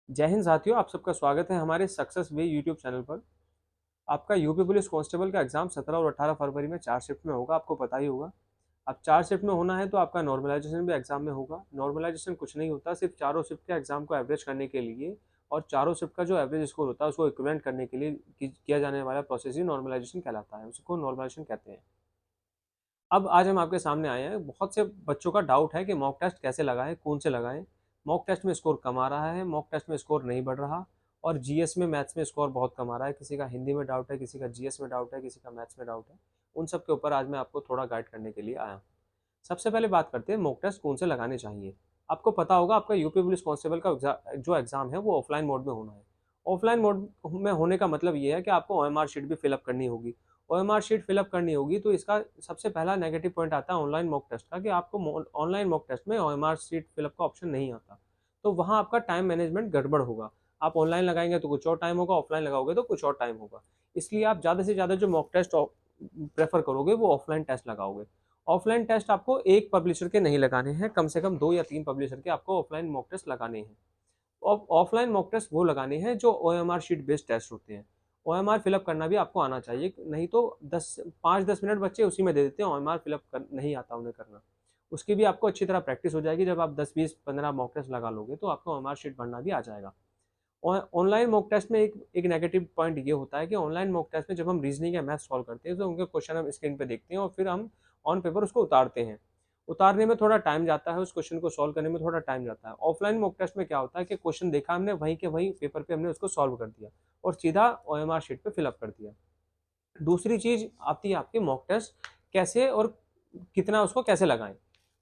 जय हिंद साथियों, आप सबका स्वागत है हमारे सक्सेस वे यूट्यूब चैनल पर। आपका यूपी पुलिस कांस्टेबल का एग्जाम 17 और 18 फरवरी में 4 शिफ्ट में होगा, आपको पता ही होगा। अब 4 शिफ्ट में होना है तो आपका नॉर्मलाइजेशन भी एग्जाम में होगा। नॉर्मलाइजेशन कुछ नहीं होता, सिर्फ चारों शिफ्ट के एग्जाम को एवरेज करने के लिए और चारों शिफ्ट का जो एवरेज स्कोर होता है उसको इक्विवेलेंट करने के लिए किया जाने वाला प्रोसेस ही नॉर्मलाइजेशन कहलाता है, उसको नॉर्मलाइजेशन कहते हैं। अब आज हम आपके सामने आए हैं, बहुत से बच्चों का डाउट है कि मॉक टेस्ट कैसे लगाएं, कौन से लगाएं। मॉक टेस्ट में स्कोर कम आ रहा है, मॉक टेस्ट में स्कोर नहीं बढ़ रहा, और जीएस में मैथ्स में स्कोर बहुत कम आ रहा है। किसी का हिंदी में डाउट है, किसी का जीएस में डाउट है, किसी का मैथ्स में डाउट है। उन सब के ऊपर आज मैं आपको थोड़ा गाइड करने के लिए आया हूँ। सबसे पहले बात करते हैं मॉक टेस्ट कौन से लगाने चाहिए। आपको पता होगा आपका यूपी पुलिस कांस्टेबल का जो एग्जाम है वो ऑफलाइन मोड में होना है। ऑफलाइन मोड में होने का मतलब ये है कि आपको ओएमआर शीट भी फिलअप करनी होगी। ओएमआर शीट फिलअप करनी होगी तो इसका सबसे पहला नेगेटिव पॉइंट आता है ऑनलाइन मॉक टेस्ट का, कि आपको ऑनलाइन मॉक टेस्ट में ओएमआर शीट फिलअप का ऑप्शन नहीं आता। तो वहाँ आपका टाइम मैनेजमेंट गड़बड़ होगा। आप ऑनलाइन लगाएंगे तो कुछ और टाइम होगा, ऑफलाइन लगाओगे तो कुछ और टाइम होगा। इसलिए आप ज़्यादा से ज़्यादा जो मॉक टेस्ट प्रेफर करोगे वो ऑफलाइन टेस्ट लगाओगे। ऑफलाइन टेस्ट आपको एक पब्लिशर के नहीं लगाने हैं, कम से कम 2 या 3 पब्लिशर के आपको ऑफलाइन मॉक टेस्ट लगाने हैं। ऑफलाइन मॉक टेस्ट वो लगाने हैं जो ओएमआर शीट बेस्ड टेस्ट होते हैं। ओएमआर फिलअप करना भी आपको आना चाहिए, नहीं तो 5-10 मिनट बच्चे उसी में दे देते हैं, ओएमआर फिलअप नहीं आता उन्हें करना। उसकी भी आपको अच्छी तरह प्रैक्टिस हो जाएगी। जब आप 10-20-15 मॉक टेस्ट लगा लोगे तो आपको ओएमआर शीट भरना भी आ जाएगा। ऑनलाइन मॉक टेस्ट में एक नेगेटिव पॉइंट ये होता है कि ऑनलाइन मॉक टेस्ट में जब हम रीजनिंग या मैथ सॉल्व करते हैं तो उनके क्वेश्चन हम स्क्रीन पे देखते हैं और फिर हम ऑन पेपर उसको उतारते हैं। उतारने में थोड़ा टाइम जाता है, उस क्वेश्चन को सॉल्व करने में थोड़ा टाइम जाता है। ऑफलाइन मॉक टेस्ट में क्या होता है कि क्वेश्चन देखा हमने, वहीं के वहीं पेपर पे हमने उसको सॉल्व कर दिया और सीधा ओएमआर शीट पे फिलअप कर दिया। दूसरी चीज आती है आपके मॉक टेस्ट कैसे और कितना उसको कैसे लगाएं।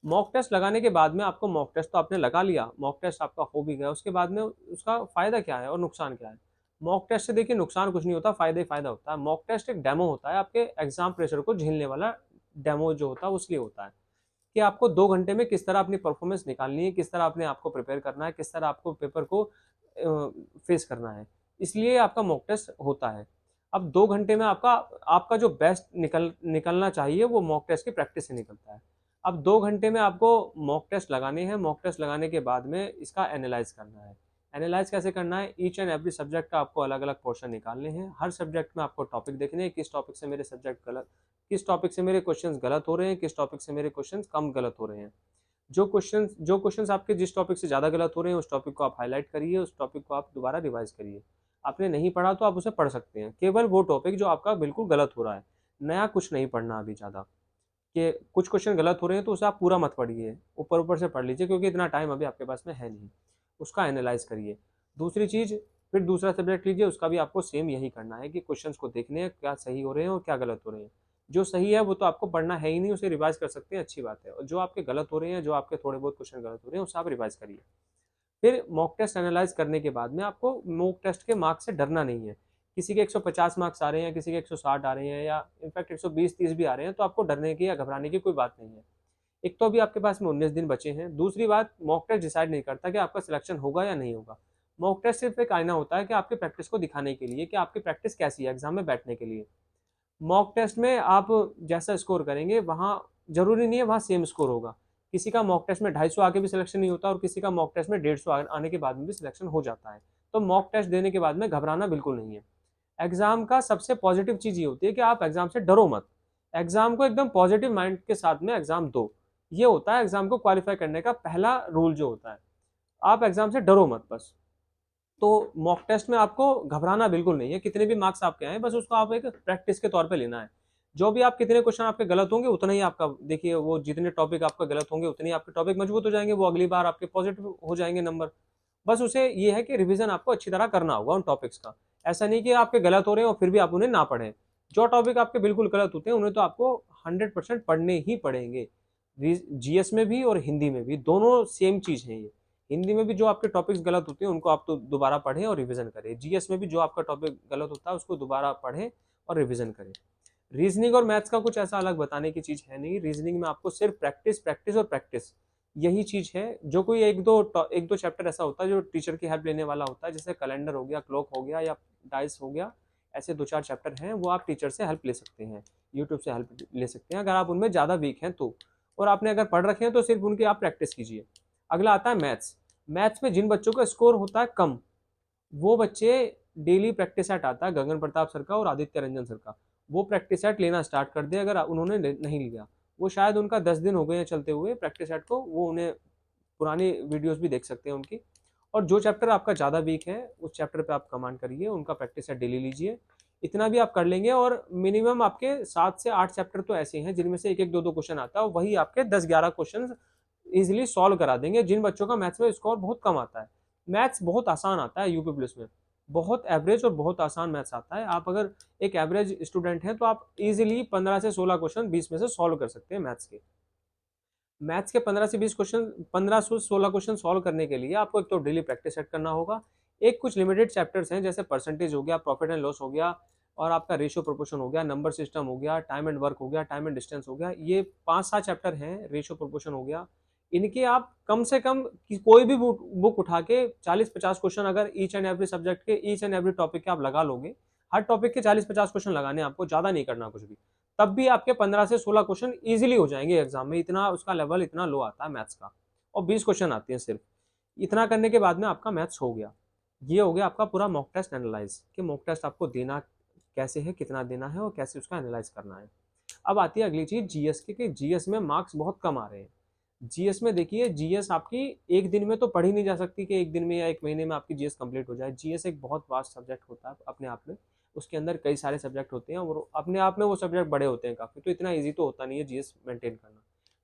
मॉक टेस्ट लगाने के बाद में आपको, मॉक टेस्ट तो आपने लगा लिया, मॉक टेस्ट आपका हो भी गया, उसके बाद में उसका फायदा क्या है और नुकसान क्या है। मॉक टेस्ट से देखिए नुकसान कुछ नहीं होता, फायदा ही फायदा होता है। मॉक टेस्ट एक डेमो होता है, आपके एग्जाम प्रेशर को झेलने वाला डेमो जो होता है उसलिए होता है कि आपको 2 घंटे में किस तरह अपनी परफॉर्मेंस निकालनी है, किस तरह अपने आपको प्रिपेयर करना है, किस तरह आपको पेपर को फेस करना है। इसलिए आपका मॉक टेस्ट होता है। अब 2 घंटे में आपका आपका जो बेस्ट निकलना चाहिए वो मॉक टेस्ट की प्रैक्टिस से निकलता है। अब 2 घंटे में आपको मॉक टेस्ट लगाने हैं। मॉक टेस्ट लगाने के बाद में इसका एनालाइज करना है। एनालाइज कैसे करना है, ईच एंड एवरी सब्जेक्ट का आपको अलग अलग पोर्शन निकालने हैं। हर सब्जेक्ट में आपको टॉपिक देखने हैं, किस टॉपिक से मेरे क्वेश्चंस गलत हो रहे हैं, किस टॉपिक से मेरे क्वेश्चंस कम गलत हो रहे हैं। जो क्वेश्चंस आपके जिस टॉपिक से ज़्यादा गलत हो रहे हैं उस टॉपिक को आप हाईलाइट करिए, उस टॉपिक को आप दोबारा रिवाइज करिए। आपने नहीं पढ़ा तो आप उसे पढ़ सकते हैं, केवल वो टॉपिक जो आपका बिल्कुल गलत हो रहा है। नया कुछ नहीं पढ़ना अभी ज़्यादा, कि कुछ क्वेश्चन गलत हो रहे हैं तो उसे आप पूरा मत पढ़िए, ऊपर ऊपर से पढ़ लीजिए क्योंकि इतना टाइम अभी आपके पास में है नहीं। उसका एनालाइज करिए। दूसरी चीज़, फिर दूसरा सब्जेक्ट लीजिए, उसका भी आपको सेम यही करना है कि क्वेश्चंस को देखने हैं क्या सही हो रहे हैं और क्या गलत हो रहे हैं। जो सही है वो तो आपको पढ़ना है ही नहीं, उसे रिवाइज कर सकते हैं, अच्छी बात है। और जो आपके गलत हो रहे हैं, जो आपके थोड़े बहुत क्वेश्चन गलत हो रहे हैं उसे आप रिवाइज करिए। फिर मॉक टेस्ट एनालाइज करने के बाद में आपको मॉक टेस्ट के मार्क्स से डरना नहीं है। किसी के 150 मार्क्स आ रहे हैं, किसी के 160 आ रहे हैं, या इनफैक्ट 120-30 भी आ रहे हैं, तो आपको डरने की या घबराने की कोई बात नहीं है। एक तो अभी आपके पास में 19 दिन बचे हैं। दूसरी बात, मॉक टेस्ट डिसाइड नहीं करता कि आपका सिलेक्शन होगा या नहीं होगा। मॉक टेस्ट सिर्फ एक आईना होता है कि आपकी प्रैक्टिस को दिखाने के लिए कि आपकी प्रैक्टिस कैसी है एग्जाम में बैठने के लिए। मॉक टेस्ट में आप जैसा स्कोर करेंगे वहाँ जरूरी नहीं है वहाँ सेम स्कोर होगा। किसी का मॉक टेस्ट में 250 आके भी सिलेक्शन नहीं होता और किसी का मॉक टेस्ट में 150 आने के बाद में भी सिलेक्शन हो जाता है। तो मॉक टेस्ट देने के बाद में घबराना बिल्कुल नहीं है। एग्जाम का सबसे पॉजिटिव चीज ये होती है कि आप एग्जाम से डरो मत। एग्जाम को एकदम पॉजिटिव माइंड के साथ में एग्जाम दो। ये होता है एग्जाम को क्वालिफाई करने का पहला रूल जो होता है। आप एग्जाम से डरो मत बस। तो मॉक टेस्ट में आपको घबराना बिल्कुल नहीं है, कितने भी मार्क्स आपके आए बस उसको आप एक प्रैक्टिस के तौर पे लेना है। जो भी आप कितने क्वेश्चन आपके गलत होंगे उतना ही आपका, देखिए वो जितने टॉपिक आपका गलत होंगे उतनी आपके टॉपिक मजबूत हो जाएंगे, वो अगली बार आपके पॉजिटिव हो जाएंगे नंबर। बस उसे ये है कि रिवीजन आपको अच्छी तरह करना होगा उन टॉपिक्स का। ऐसा नहीं कि आपके गलत हो रहे हैं और फिर भी आप उन्हें ना पढ़ें। जो टॉपिक आपके बिल्कुल गलत होते हैं उन्हें तो आपको 100% पढ़ने ही पड़ेंगे। जीएस में भी और हिंदी में भी दोनों सेम चीज है ये। हिंदी में भी जो आपके टॉपिक्स गलत होते हैं उनको आप तो दोबारा पढ़ें और रिवीजन करें। जीएस में भी जो आपका टॉपिक गलत होता है उसको दोबारा पढ़ें और रिवीजन करें। रीजनिंग और मैथ्स का कुछ ऐसा अलग बताने की चीज है नहीं। रीजनिंग में आपको सिर्फ प्रैक्टिस प्रैक्टिस और प्रैक्टिस, यही चीज है। जो कोई एक दो चैप्टर ऐसा होता है जो टीचर की हेल्प लेने वाला होता है, जैसे कैलेंडर हो गया, क्लॉक हो गया या डाइस हो गया, ऐसे 2-4 चैप्टर हैं वो आप टीचर से हेल्प ले सकते हैं, यूट्यूब से हेल्प ले सकते हैं अगर आप उनमें ज़्यादा वीक हैं तो। और आपने अगर पढ़ रखे हैं तो सिर्फ उनकी आप प्रैक्टिस कीजिए। अगला आता है मैथ्स। मैथ्स में जिन बच्चों का स्कोर होता है कम, वो बच्चे डेली प्रैक्टिस सेट आता है गगन प्रताप सर का और आदित्य रंजन सर का, वो प्रैक्टिस सेट लेना स्टार्ट कर दे अगर उन्होंने नहीं लिया। वो शायद उनका 10 दिन हो गए हैं चलते हुए प्रैक्टिस सेट को, वो उन्हें पुरानी वीडियोस भी देख सकते हैं उनकी। और जो चैप्टर आपका ज़्यादा वीक है उस चैप्टर पे आप कमांड करिए, उनका प्रैक्टिस सेट डेली लीजिए। इतना भी आप कर लेंगे और मिनिमम आपके 7 से 8 चैप्टर तो ऐसे हैं जिनमें से एक एक दो दो क्वेश्चन आता है, वही आपके 10-11 क्वेश्चन इजिली सॉल्व करा देंगे। जिन बच्चों का मैथ्स में स्कोर बहुत कम आता है, मैथ्स बहुत आसान आता है यूपी पुलिस में, बहुत एवरेज और बहुत आसान मैथ्स आता है। आप अगर एक एवरेज स्टूडेंट हैं तो आप इजीली 15 से 16 क्वेश्चन 20 में से सॉल्व कर सकते हैं मैथ्स के। मैथ्स के 15 से 20 क्वेश्चन, 15 से 16 क्वेश्चन सॉल्व करने के लिए आपको एक तो डेली प्रैक्टिस सेट करना होगा। एक कुछ लिमिटेड चैप्टर्स हैं जैसे परसेंटेज हो गया, प्रॉफिट एंड लॉस हो गया, और आपका रेशियो प्रोपोर्शन हो गया, नंबर सिस्टम हो गया, टाइम एंड वर्क हो गया, टाइम एंड डिस्टेंस हो गया, ये 5-7 चैप्टर हैं, रेशियो प्रोपोर्शन हो गया। इनके आप कम से कम कोई भी बुक उठा के 40-50 क्वेश्चन अगर ईच एंड एवरी सब्जेक्ट के, ईच एंड एवरी टॉपिक के आप लगा लोगे, हर टॉपिक के 40-50 क्वेश्चन लगाने आपको, ज्यादा नहीं करना कुछ भी, तब भी आपके 15 से 16 क्वेश्चन इजीली हो जाएंगे एग्जाम में। इतना उसका लेवल इतना लो आता है मैथ्स का, और 20 क्वेश्चन आते हैं सिर्फ। इतना करने के बाद में आपका मैथ्स हो गया। ये हो गया आपका पूरा मॉक टेस्ट एनालाइज, कि मॉक टेस्ट आपको देना कैसे है, कितना देना है और कैसे उसका एनालाइज करना है। अब आती है अगली चीज जीएस की, कि जीएस में मार्क्स बहुत कम आ रहे हैं। जीएस में देखिए, जीएस आपकी एक दिन में तो पढ़ी नहीं जा सकती कि एक दिन में या एक महीने में आपकी जीएस कंप्लीट हो जाए। जीएस एक बहुत वास्ट सब्जेक्ट होता है अपने आप में, उसके अंदर कई सारे सब्जेक्ट होते हैं और अपने आप में वो सब्जेक्ट बड़े होते हैं काफी, तो इतना ईजी तो होता नहीं है जीएस मेंटेन करना।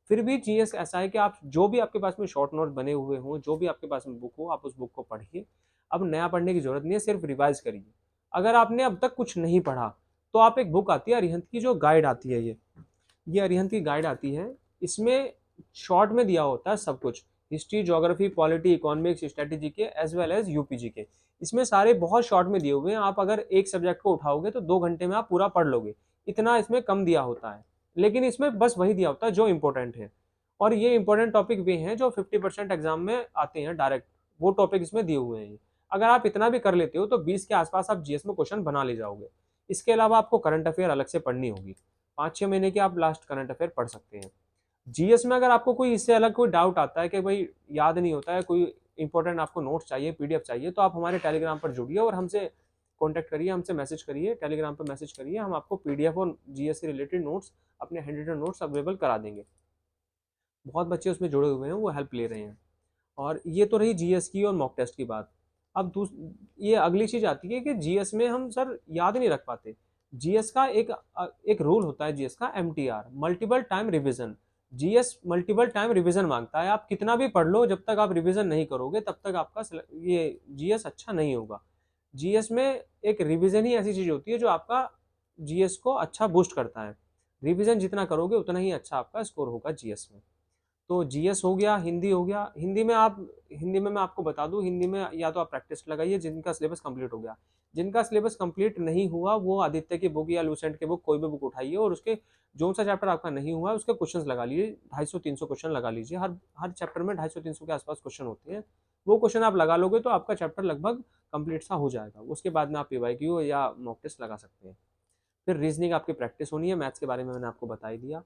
फिर भी जीएस ऐसा है कि आप जो भी आपके पास में शॉर्ट नोट बने हुए हों, जो भी आपके पास में बुक हो, आप उस बुक को पढ़िए। अब नया पढ़ने की जरूरत नहीं है, सिर्फ रिवाइज करिए। अगर आपने अब तक कुछ नहीं पढ़ा तो आप, एक बुक आती है अरिहंत की, जो गाइड आती है, ये अरिहंत की गाइड आती है। इसमें शॉर्ट में दिया होता है सब कुछ, history, geography, polity, economics, strategy के एज वेल एज यूपीजी के, इसमें सारे बहुत शॉर्ट में दिए हुए हैं। आप अगर एक सब्जेक्ट को उठाओगे तो 2 घंटे में आप पूरा पढ़ लोगे, इतना इसमें कम दिया होता है। लेकिन इसमें बस वही दिया होता है जो इंपॉर्टेंट है, और ये इंपॉर्टेंट टॉपिक वे हैं जो 50% एग्जाम में आते हैं डायरेक्ट, वो टॉपिक इसमें दिए हुए हैं। अगर आप इतना भी कर लेते हो तो 20 के आसपास आप जीएस में क्वेश्चन बना ले जाओगे। इसके अलावा आपको करंट अफेयर अलग से पढ़नी होगी, 5-6 महीने के आप लास्ट करंट अफेयर पढ़ सकते हैं। जीएस में अगर आपको कोई इससे अलग कोई डाउट आता है कि भाई याद नहीं होता है, कोई इंपॉर्टेंट आपको नोट्स चाहिए, पीडीएफ चाहिए, तो आप हमारे टेलीग्राम पर जुड़िए और हमसे कांटेक्ट करिए, हमसे मैसेज करिए, टेलीग्राम पर मैसेज करिए, हम आपको पीडीएफ और जीएस से रिलेटेड नोट्स, अपने हैंड रिटन नोट्स अवेलेबल करा देंगे। बहुत बच्चे उसमें जुड़े हुए हैं, वो हेल्प ले रहे हैं। और ये तो रही जीएस की और मॉक टेस्ट की बात। अब ये अगली चीज आती है कि जीएस में हम सर याद नहीं रख पाते। जीएस का एक रूल होता है, जीएस का MTR, multiple time revision. GS multiple time revision मांगता है, आप कितना भी पढ़ लो, जब तक आप रिवीजन नहीं करोगे तब तक आपका ये जीएस अच्छा नहीं होगा। जीएस में एक रिवीजन ही ऐसी चीज होती है जो आपका जीएस को अच्छा बूस्ट करता है। रिवीजन जितना करोगे उतना ही अच्छा आपका स्कोर होगा जीएस में। तो जीएस हो गया, हिंदी हो गया। हिंदी में मैं आपको बता दूं, हिंदी में या तो आप प्रैक्टिस लगाइए जिनका सिलेबस कंप्लीट हो गया। जिनका सिलेबस कंप्लीट नहीं हुआ वो आदित्य की बुक या लूसेंट की बुक, कोई भी बुक उठाइए और उसके जो सा चैप्टर आपका नहीं हुआ उसके क्वेश्चंस लगा लीजिए, 250-300 क्वेश्चन लगा लीजिए। हर हर चैप्टर में 250-300 के आसपास क्वेश्चन होते हैं। वो क्वेश्चन आप लगा लोगे तो आपका चैप्टर लगभग कंप्लीट सा हो जाएगा। उसके बाद में आप पीवाईक्यू या मॉक टेस्ट लगा सकते हैं। फिर रीजनिंग आपकी प्रैक्टिस होनी है, मैथ्स के बारे में मैंने आपको बता ही दिया।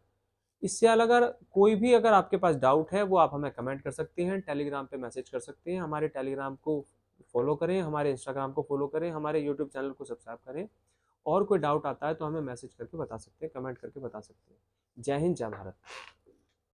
इससे अलग अगर कोई भी अगर आपके पास डाउट है वो आप हमें कमेंट कर सकते हैं, टेलीग्राम पे मैसेज कर सकते हैं। हमारे टेलीग्राम को फॉलो करें, हमारे इंस्टाग्राम को फॉलो करें, हमारे यूट्यूब चैनल को सब्सक्राइब करें। और कोई डाउट आता है तो हमें मैसेज करके बता सकते हैं, कमेंट करके बता सकते हैं। जय हिंद, जय भारत।